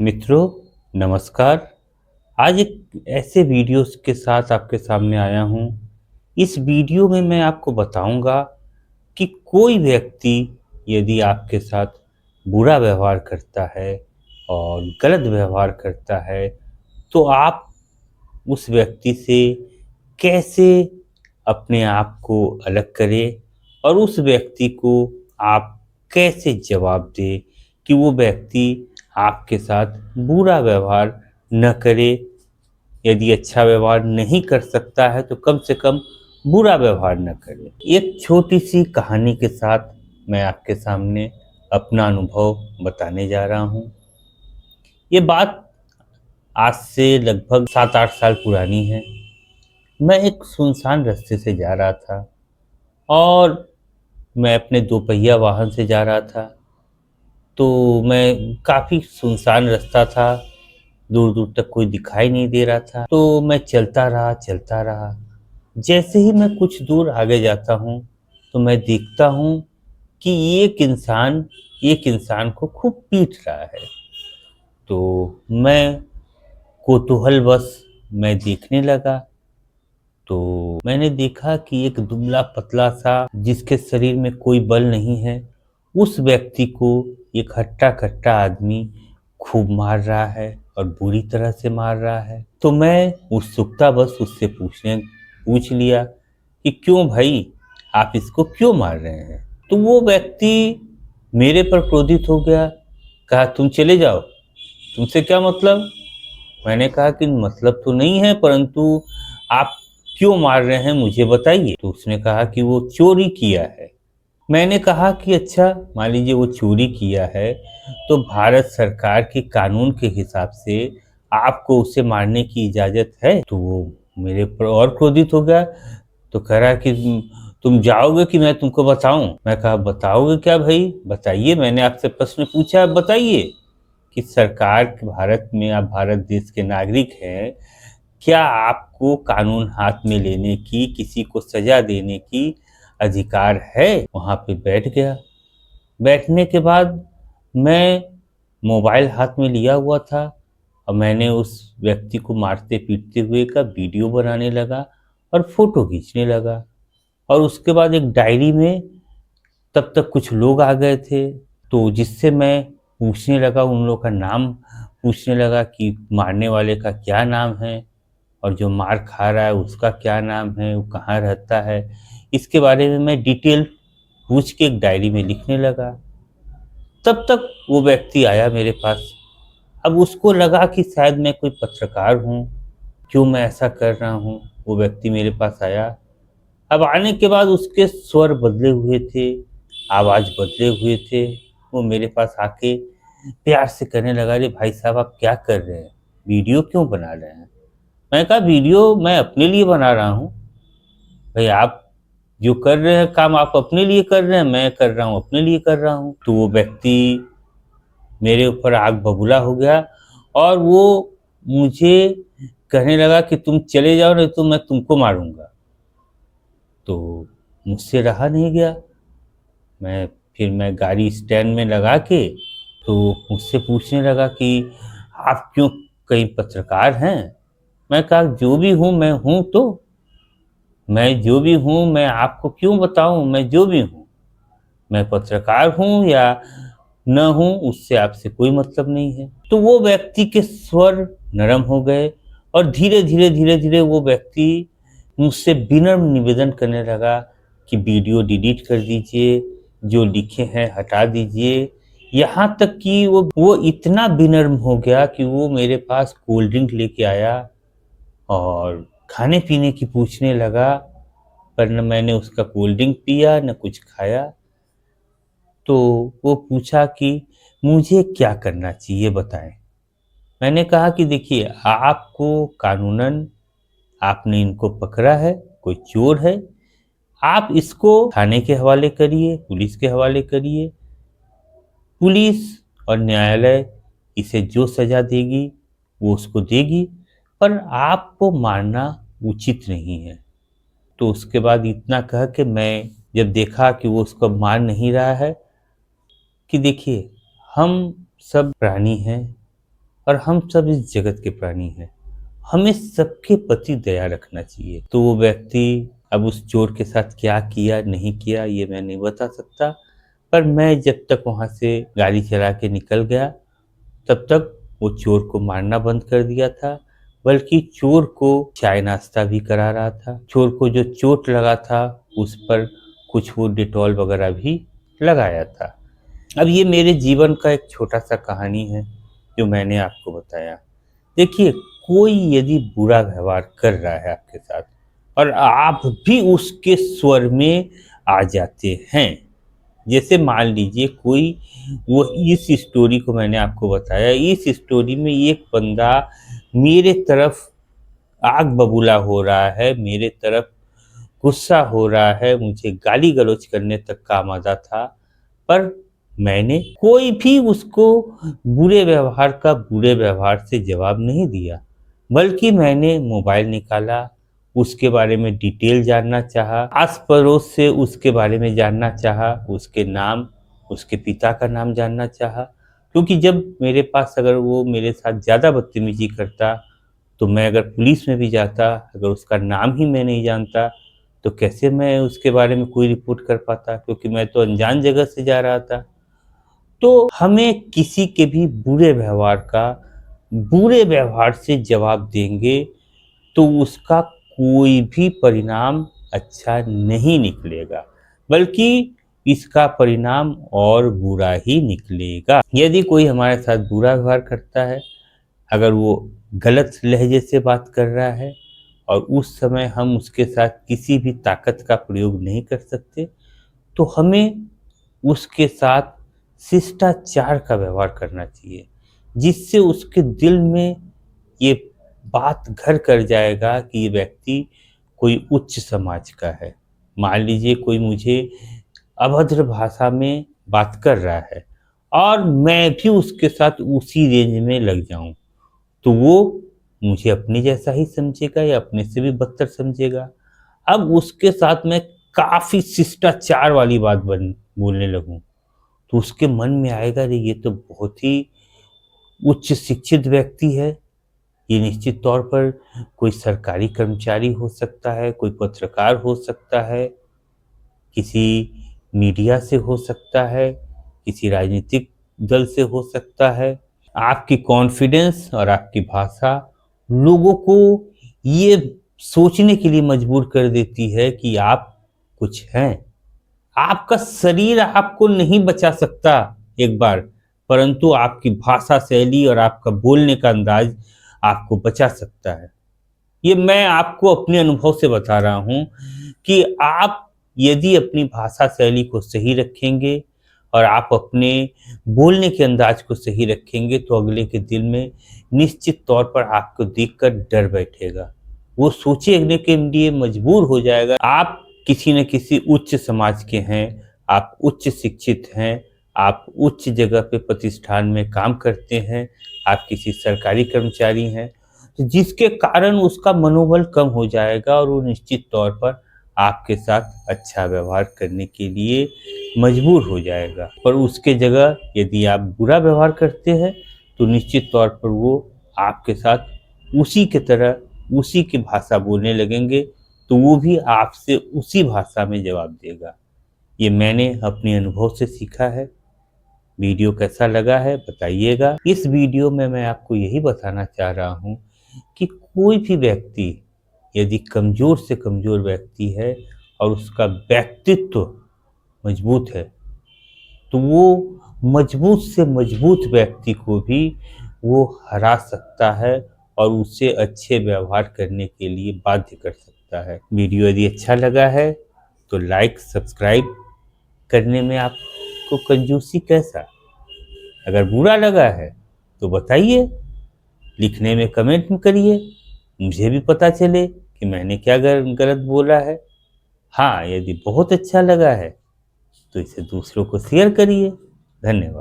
मित्रों, नमस्कार। आज एक ऐसे वीडियोस के साथ आपके सामने आया हूँ। इस वीडियो में मैं आपको बताऊंगा कि कोई व्यक्ति यदि आपके साथ बुरा व्यवहार करता है और गलत व्यवहार करता है, तो आप उस व्यक्ति से कैसे अपने आप को अलग करें और उस व्यक्ति को आप कैसे जवाब दें कि वो व्यक्ति आपके साथ बुरा व्यवहार न करे। यदि अच्छा व्यवहार नहीं कर सकता है तो कम से कम बुरा व्यवहार न करे। एक छोटी सी कहानी के साथ मैं आपके सामने अपना अनुभव बताने जा रहा हूँ। ये बात आज से लगभग 7-8 साल पुरानी है। मैं एक सुनसान रास्ते से जा रहा था और मैं अपने दोपहिया वाहन से जा रहा था। तो मैं काफ़ी सुनसान रास्ता था, दूर दूर तक कोई दिखाई नहीं दे रहा था। तो मैं चलता रहा चलता रहा। जैसे ही मैं कुछ दूर आगे जाता हूँ तो मैं देखता हूँ कि एक इंसान को खूब पीट रहा है। तो मैं कौतूहलवश मैं देखने लगा। तो मैंने देखा कि एक दुबला पतला सा, जिसके शरीर में कोई बल नहीं है, उस व्यक्ति को एक हट्टा कट्टा आदमी खूब मार रहा है और बुरी तरह से मार रहा है। तो मैं उत्सुकतावश उससे पूछ लिया कि क्यों भाई, आप इसको क्यों मार रहे हैं? तो वो व्यक्ति मेरे पर क्रोधित हो गया। कहा, तुम चले जाओ, तुमसे क्या मतलब? मैंने कहा कि मतलब तो नहीं है, परंतु आप क्यों मार रहे हैं मुझे बताइए। तो उसने कहा कि वो चोरी किया है। मैंने कहा कि अच्छा, मान लीजिए वो चोरी किया है, तो भारत सरकार के कानून के हिसाब से आपको उसे मारने की इजाज़त है। तो वो मेरे पर और क्रोधित हो गया। तो कह रहा है कि तुम जाओगे कि मैं तुमको बताऊं? मैं कहा, बताओगे क्या भाई, बताइए, मैंने आपसे प्रश्न पूछा, आप बताइए कि सरकार के, भारत में आप भारत देश के नागरिक हैं, क्या आपको कानून हाथ में लेने की, किसी को सजा देने की अधिकार है? वहाँ पे बैठ गया। बैठने के बाद मैं मोबाइल हाथ में लिया हुआ था और मैंने उस व्यक्ति को मारते पीटते हुए का वीडियो बनाने लगा और फोटो खींचने लगा। और उसके बाद एक डायरी में तब तक कुछ लोग आ गए थे, तो जिससे मैं पूछने लगा, उन लोगों का नाम पूछने लगा कि मारने वाले का क्या नाम है और जो मार खा रहा है उसका क्या नाम है, वो कहाँ रहता है। इसके बारे में मैं डिटेल पूछ के एक डायरी में लिखने लगा। तब तक वो व्यक्ति आया मेरे पास। अब उसको लगा कि शायद मैं कोई पत्रकार हूँ, क्यों मैं ऐसा कर रहा हूँ। वो व्यक्ति मेरे पास आया। अब आने के बाद उसके स्वर बदले हुए थे, आवाज़ बदले हुए थे। वो मेरे पास आके प्यार से कहने लगा, अरे भाई साहब, आप क्या कर रहे हैं? वीडियो क्यों बना रहे हैं? मैं कहा, वीडियो मैं अपने लिए बना रहा हूँ। भाई, आप जो कर रहे हैं काम आप अपने लिए कर रहे हैं, मैं कर रहा हूँ अपने लिए कर रहा हूँ। तो वो व्यक्ति मेरे ऊपर आग बबूला हो गया और वो मुझे कहने लगा कि तुम चले जाओ, नहीं तो मैं तुमको मारूंगा। तो मुझसे रहा नहीं गया। मैं गाड़ी स्टैंड में लगा के, तो मुझसे पूछने लगा कि आप क्यों, कहीं पत्रकार हैं? मैं कहा, जो भी हूँ मैं हूँ, तो मैं जो भी हूँ मैं आपको क्यों बताऊँ, मैं जो भी हूँ, मैं पत्रकार हूँ या न हूँ, उससे आपसे कोई मतलब नहीं है। तो वो व्यक्ति के स्वर नरम हो गए और धीरे धीरे वो व्यक्ति मुझसे विनम्र निवेदन करने लगा कि वीडियो डिलीट कर दीजिए, जो लिखे हैं हटा दीजिए। यहाँ तक कि वो इतना विनम्र हो गया कि वो मेरे पास कोल्ड ड्रिंक लेके आया और खाने पीने की पूछने लगा। पर न मैंने उसका कोल्ड ड्रिंक पिया न कुछ खाया। तो वो पूछा कि मुझे क्या करना चाहिए, बताएं। मैंने कहा कि देखिए, आपको कानूनन, आपने इनको पकड़ा है, कोई चोर है, आप इसको थाने के हवाले करिए, पुलिस के हवाले करिए। पुलिस और न्यायालय इसे जो सजा देगी वो उसको देगी, पर आपको मारना उचित नहीं है। तो उसके बाद इतना कह के, मैं जब देखा कि वो उसको मार नहीं रहा है, कि देखिए, हम सब प्राणी हैं, और हम सब इस जगत के प्राणी हैं। हमें सबके प्रति दया रखना चाहिए। तो वो व्यक्ति अब उस चोर के साथ क्या किया नहीं किया ये मैं नहीं बता सकता, पर मैं जब तक वहाँ से गाड़ी चला के निकल गया तब तक वो चोर को मारना बंद कर दिया था, बल्कि चोर को चाय नाश्ता भी करा रहा था। चोर को जो चोट लगा था उस पर कुछ वो डिटॉल वगैरह भी लगाया था। अब ये मेरे जीवन का एक छोटा सा कहानी है जो मैंने आपको बताया। देखिए, कोई यदि बुरा व्यवहार कर रहा है आपके साथ और आप भी उसके स्वर में आ जाते हैं, जैसे मान लीजिए कोई, वो इस स्टोरी को मैंने आपको बताया, इस स्टोरी में एक बंदा मेरे तरफ आग बबूला हो रहा है, मेरे तरफ गुस्सा हो रहा है, मुझे गाली गलौज करने तक का आमादा था, पर मैंने कोई भी उसको बुरे व्यवहार का बुरे व्यवहार से जवाब नहीं दिया, बल्कि मैंने मोबाइल निकाला, उसके बारे में डिटेल जानना चाहा, आस पड़ोस से उसके बारे में जानना चाहा, उसके नाम, उसके पिता का नाम जानना चाहा। क्योंकि जब मेरे पास अगर वो मेरे साथ ज़्यादा बदतमीजी करता तो मैं अगर पुलिस में भी जाता, अगर उसका नाम ही मैं नहीं जानता तो कैसे मैं उसके बारे में कोई रिपोर्ट कर पाता, क्योंकि मैं तो अनजान जगह से जा रहा था। तो हमें किसी के भी बुरे व्यवहार का बुरे व्यवहार से जवाब देंगे तो उसका कोई भी परिणाम अच्छा नहीं निकलेगा, बल्कि इसका परिणाम और बुरा ही निकलेगा। यदि कोई हमारे साथ बुरा व्यवहार करता है, अगर वो गलत लहजे से बात कर रहा है और उस समय हम उसके साथ किसी भी ताकत का प्रयोग नहीं कर सकते, तो हमें उसके साथ शिष्टाचार का व्यवहार करना चाहिए, जिससे उसके दिल में ये बात घर कर जाएगा कि ये व्यक्ति कोई उच्च समाज का है। मान लीजिए कोई मुझे अभद्र भाषा में बात कर रहा है और मैं भी उसके साथ उसी रेंज में लग जाऊं, तो वो मुझे अपने जैसा ही समझेगा या अपने से भी बदतर समझेगा। अब उसके साथ मैं काफ़ी शिष्टाचार वाली बात बोलने लगूं, तो उसके मन में आएगा अरे ये तो बहुत ही उच्च शिक्षित व्यक्ति है, ये निश्चित तौर पर कोई सरकारी कर्मचारी हो सकता है, कोई पत्रकार हो सकता है, किसी मीडिया से हो सकता है, किसी राजनीतिक दल से हो सकता है। आपकी कॉन्फिडेंस और आपकी भाषा लोगों को ये सोचने के लिए मजबूर कर देती है कि आप कुछ हैं। आपका शरीर आपको नहीं बचा सकता एक बार, परंतु आपकी भाषा शैली और आपका बोलने का अंदाज आपको बचा सकता है। ये मैं आपको अपने अनुभव से बता रहा हूँ कि आप यदि अपनी भाषा शैली को सही रखेंगे और आप अपने बोलने के अंदाज को सही रखेंगे तो अगले के दिल में निश्चित तौर पर आपको देखकर डर बैठेगा। वो सोचने के लिए मजबूर हो जाएगा आप किसी न किसी उच्च समाज के हैं, आप उच्च शिक्षित हैं, आप उच्च जगह पे प्रतिष्ठान में काम करते हैं, आप किसी सरकारी कर्मचारी हैं, तो जिसके कारण उसका मनोबल कम हो जाएगा और वो निश्चित तौर पर आपके साथ अच्छा व्यवहार करने के लिए मजबूर हो जाएगा। पर उसके जगह यदि आप बुरा व्यवहार करते हैं तो निश्चित तौर पर वो आपके साथ उसी के तरह उसी की भाषा बोलने लगेंगे, तो वो भी आपसे उसी भाषा में जवाब देगा। ये मैंने अपने अनुभव से सीखा है। वीडियो कैसा लगा है बताइएगा। इस वीडियो में मैं आपको यही बताना चाह रहा हूँ कि कोई भी व्यक्ति यदि कमज़ोर से कमज़ोर व्यक्ति है और उसका व्यक्तित्व मजबूत है, तो वो मजबूत से मजबूत व्यक्ति को भी वो हरा सकता है और उससे अच्छे व्यवहार करने के लिए बाध्य कर सकता है। वीडियो यदि अच्छा लगा है तो लाइक सब्सक्राइब करने में आपको कंजूसी कैसा? अगर बुरा लगा है तो बताइए, लिखने में कमेंट करिए, मुझे भी पता चले कि मैंने क्या गलत बोला है। हाँ, यदि बहुत अच्छा लगा है तो इसे दूसरों को शेयर करिए। धन्यवाद।